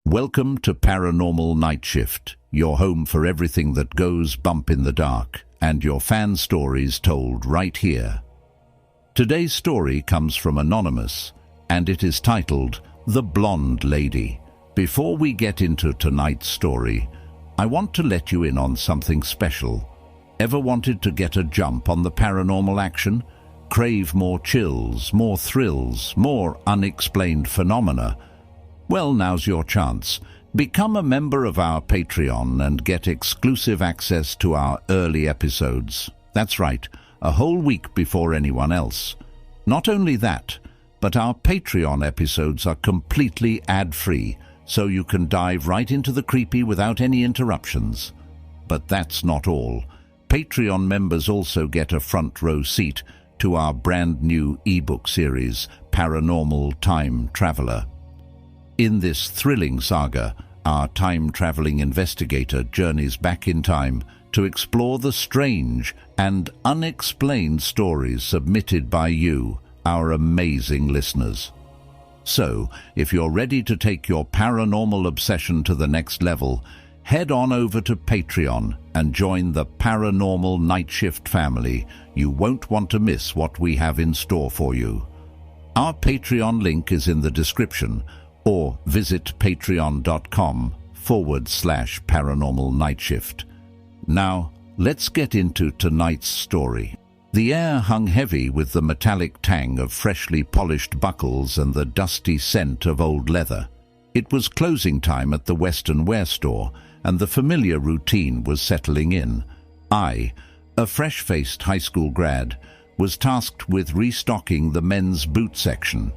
Welcome to Paranormal Nightshift, your home for everything that goes bump in the dark, and your fan stories told right here. Today's story comes from Anonymous, and it is titled, The Blonde Lady. Before we get into tonight's story, I want to let you in on something special. Ever wanted to get a jump on the paranormal action? Crave more chills, more thrills, more unexplained phenomena? Well, now's your chance. Become a member of our Patreon and get exclusive access to our early episodes. That's right, a whole week before anyone else. Not only that, but our Patreon episodes are completely ad-free, so you can dive right into the creepy without any interruptions. But that's not all. Patreon members also get a front row seat to our brand new ebook series, Paranormal Time Traveler. In this thrilling saga, our time-traveling investigator journeys back in time to explore the strange and unexplained stories submitted by you, our amazing listeners. So, if you're ready to take your paranormal obsession to the next level, head on over to Patreon and join the Paranormal Nightshift family. You won't want to miss what we have in store for you. Our Patreon link is in the description, or visit patreon.com/Paranormal Nightshift. Now, let's get into tonight's story. The air hung heavy with the metallic tang of freshly polished buckles and the dusty scent of old leather. It was closing time at the Western Wear store, and the familiar routine was settling in. I, a fresh-faced high school grad, was tasked with restocking the men's boot section.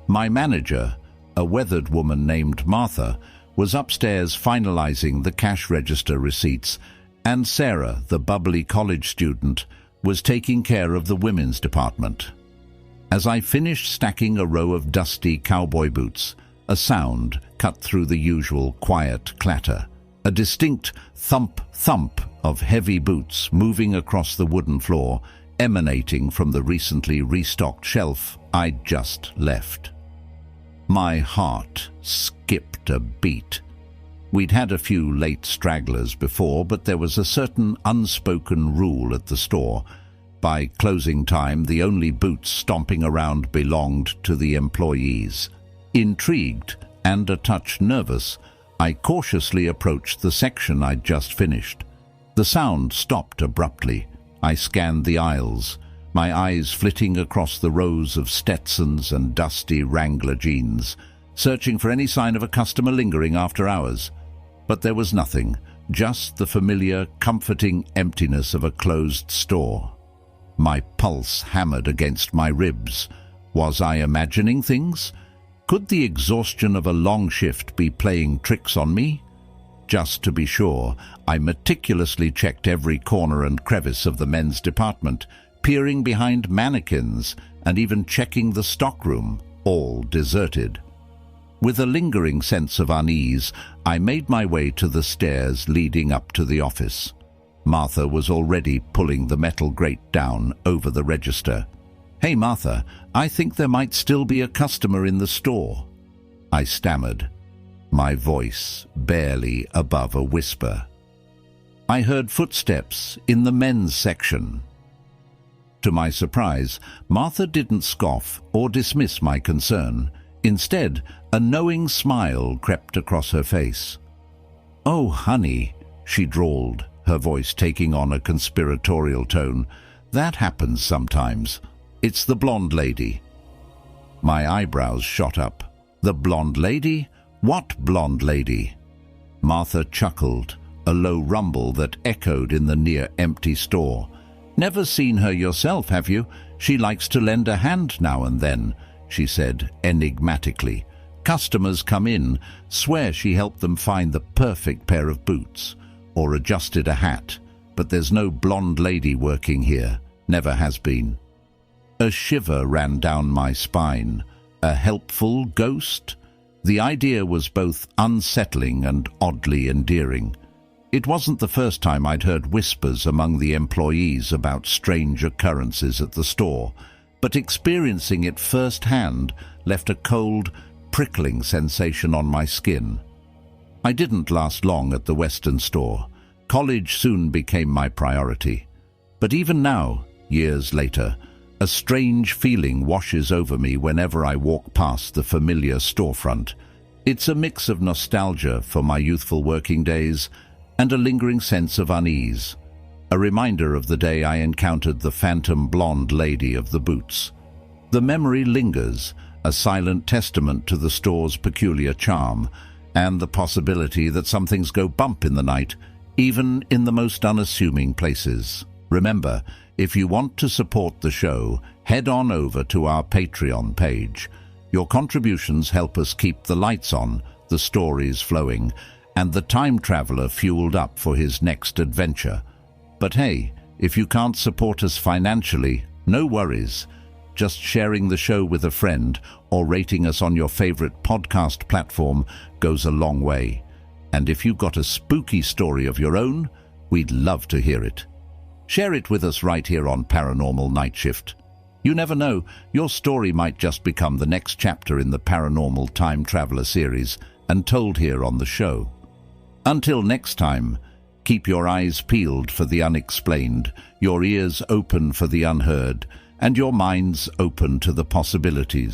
My manager, a weathered woman named Martha, was upstairs finalizing the cash register receipts, and Sarah, the bubbly college student, was taking care of the women's department. As I finished stacking a row of dusty cowboy boots, a sound cut through the usual quiet clatter. A distinct thump-thump of heavy boots moving across the wooden floor, emanating from the recently restocked shelf I'd just left. My heart skipped a beat. We'd had a few late stragglers before, but there was a certain unspoken rule at the store. By closing time, the only boots stomping around belonged to the employees. Intrigued and a touch nervous, I cautiously approached the section I'd just finished. The sound stopped abruptly. I scanned the aisles, my eyes flitting across the rows of Stetsons and dusty Wrangler jeans, searching for any sign of a customer lingering after hours. But there was nothing, just the familiar, comforting emptiness of a closed store. My pulse hammered against my ribs. Was I imagining things? Could the exhaustion of a long shift be playing tricks on me? Just to be sure, I meticulously checked every corner and crevice of the men's department, peering behind mannequins and even checking the stockroom, all deserted. With a lingering sense of unease, I made my way to the stairs leading up to the office. Martha was already pulling the metal grate down over the register. "Hey, Martha, I think there might still be a customer in the store," I stammered, my voice barely above a whisper. I heard footsteps in the men's section. To my surprise, Martha didn't scoff or dismiss my concern. Instead, a knowing smile crept across her face. "Oh, honey," she drawled, her voice taking on a conspiratorial tone. "That happens sometimes. It's the blonde lady." My eyebrows shot up. "The blonde lady? What blonde lady?" Martha chuckled, a low rumble that echoed in the near-empty store. "Never seen her yourself, have you? She likes to lend a hand now and then," she said enigmatically. "Customers come in, swear she helped them find the perfect pair of boots, or adjusted a hat, but there's no blonde lady working here, never has been." A shiver ran down my spine. A helpful ghost? The idea was both unsettling and oddly endearing. It wasn't the first time I'd heard whispers among the employees about strange occurrences at the store, but experiencing it firsthand left a cold, prickling sensation on my skin. I didn't last long at the Western store. College soon became my priority. But even now, years later, a strange feeling washes over me whenever I walk past the familiar storefront. It's a mix of nostalgia for my youthful working days and a lingering sense of unease, a reminder of the day I encountered the phantom blonde lady of the boots. The memory lingers, a silent testament to the store's peculiar charm and the possibility that some things go bump in the night, even in the most unassuming places. Remember, if you want to support the show, head on over to our Patreon page. Your contributions help us keep the lights on, the stories flowing, and the time traveler fueled up for his next adventure. But hey, if you can't support us financially, no worries. Just sharing the show with a friend or rating us on your favorite podcast platform goes a long way. And if you've got a spooky story of your own, we'd love to hear it. Share it with us right here on Paranormal Nightshift. You never know, your story might just become the next chapter in the Paranormal Time Traveler series and told here on the show. Until next time, keep your eyes peeled for the unexplained, your ears open for the unheard, and your minds open to the possibilities.